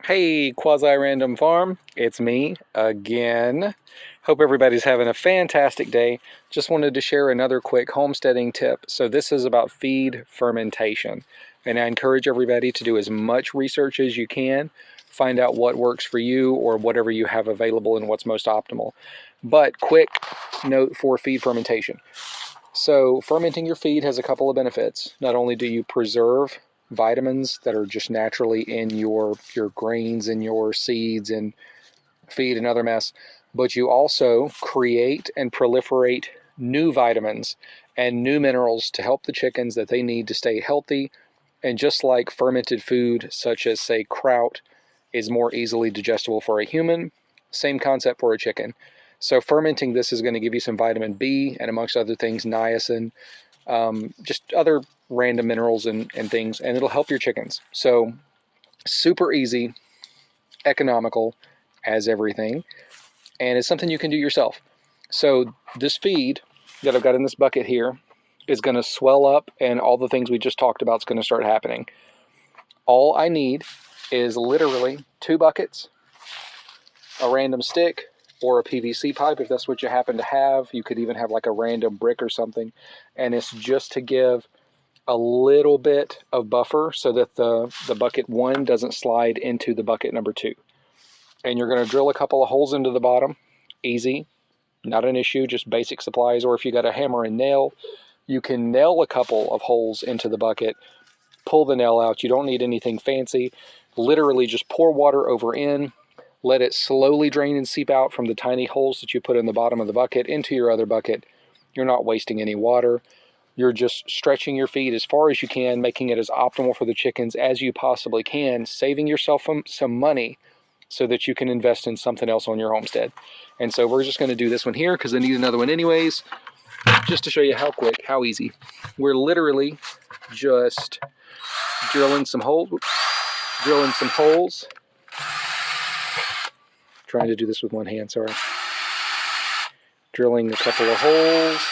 Hey, Quasi-Random Farm, it's me again. Hope everybody's having a fantastic day. Just wanted to share another quick homesteading tip. So this is about feed fermentation. And I encourage everybody to do as much research as you can, find out what works for you or whatever you have available and what's most optimal. But quick note for feed fermentation. So fermenting your feed has a couple of benefits. Not only do you preserve vitamins that are just naturally in your grains and your seeds and feed and other mess, but you also create and proliferate new vitamins and new minerals to help the chickens that they need to stay healthy. And just like fermented food, such as say kraut, is more easily digestible for a human, same concept for a chicken. So fermenting this is going to give you some vitamin B and amongst other things, niacin, just other random minerals and things, and it'll help your chickens. So super easy, economical as everything, and it's something you can do yourself. So this feed that I've got in this bucket here is going to swell up, and all the things we just talked about is going to start happening. All I need is literally 2 buckets, a random stick, or a PVC pipe if that's what you happen to have. You could even have like a random brick or something, and it's just to give a little bit of buffer so that the bucket 1 doesn't slide into the bucket number 2. And you're going to drill a couple of holes into the bottom. Easy, not an issue, just basic supplies. Or if you got a hammer and nail, you can nail a couple of holes into the bucket, pull the nail out. You don't need anything fancy. Literally just pour water over in, let it slowly drain and seep out from the tiny holes that you put in the bottom of the bucket into your other bucket. You're not wasting any water. You're just stretching your feed as far as you can, making it as optimal for the chickens as you possibly can, saving yourself some money so that you can invest in something else on your homestead. And so we're just going to do this one here because I need another one anyways, just to show you how quick, how easy. We're literally just drilling some holes. Trying to do this with one hand, sorry. Drilling a couple of holes.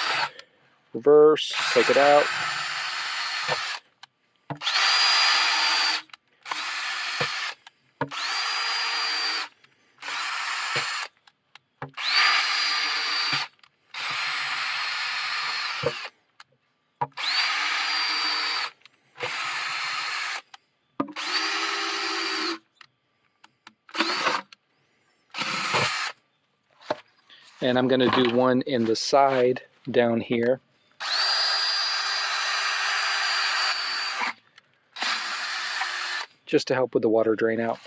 Reverse, take it out. And I'm going to do one in the side down here. Just to help with the water drain out.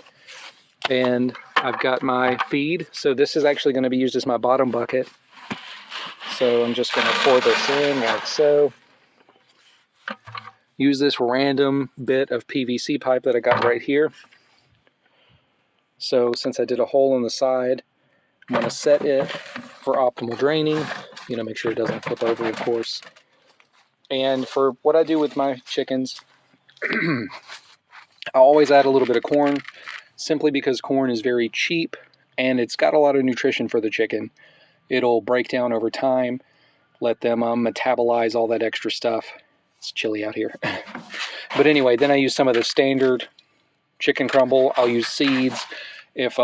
And I've got my feed. So this is actually going to be used as my bottom bucket. So I'm just going to pour this in like so. Use this random bit of PVC pipe that I got right here. So since I did a hole in the side, I'm going to set it for optimal draining. Make sure it doesn't flip over, of course. And for what I do with my chickens, I always add a little bit of corn, simply because corn is very cheap and it's got a lot of nutrition for the chicken. It'll break down over time, let them metabolize all that extra stuff. It's chilly out here. But anyway, then I use some of the standard chicken crumble. I'll use seeds. If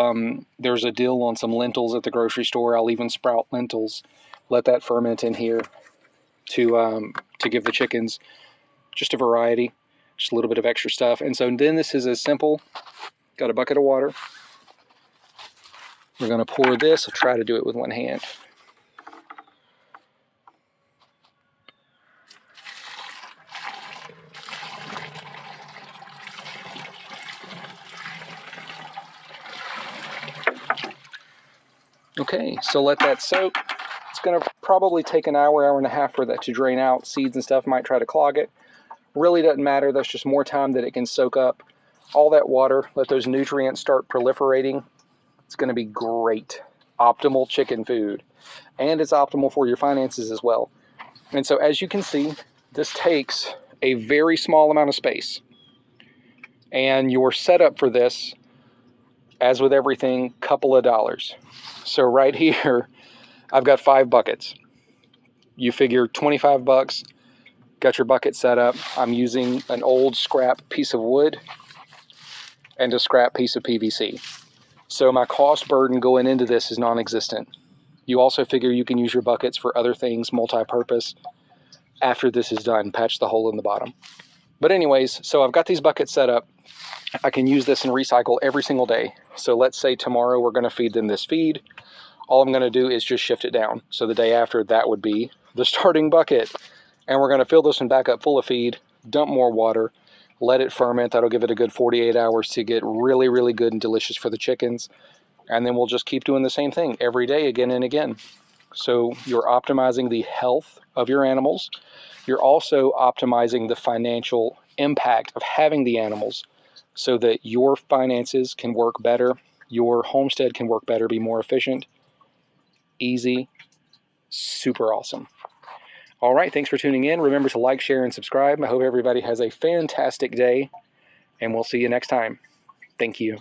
there's a deal on some lentils at the grocery store, I'll even sprout lentils. Let that ferment in here to give the chickens just a variety, just a little bit of extra stuff. And so then this is as simple. Got a bucket of water. We're going to pour this. I'll try to do it with one hand. Okay, so let that soak. It's going to probably take an hour, hour and a half for that to drain out. Seeds and stuff might try to clog it. Really doesn't matter. That's just more time that it can soak up all that water. Let those nutrients start proliferating. It's going to be great. Optimal chicken food. And it's optimal for your finances as well. And so as you can see, this takes a very small amount of space. And your setup for this, as with everything, couple of dollars. So right here, I've got 5 buckets. You figure 25 bucks, got your bucket set up. I'm using an old scrap piece of wood. and a scrap piece of PVC. So my cost burden going into this is non-existent. You also figure you can use your buckets for other things, multi-purpose, after this is done. Patch the hole in the bottom. But anyways, so I've got these buckets set up. I can use this and recycle every single day. So let's say tomorrow we're going to feed them this feed. All I'm going to do is just shift it down. So the day after, that would be the starting bucket. And we're going to fill this one back up full of feed, dump more water, let it ferment. That'll give it a good 48 hours to get really, really good and delicious for the chickens. And then we'll just keep doing the same thing every day, again and again. So you're optimizing the health of your animals. You're also optimizing the financial impact of having the animals so that your finances can work better, your homestead can work better, be more efficient, easy, super awesome. All right, thanks for tuning in. Remember to like, share, and subscribe. I hope everybody has a fantastic day, and we'll see you next time. Thank you.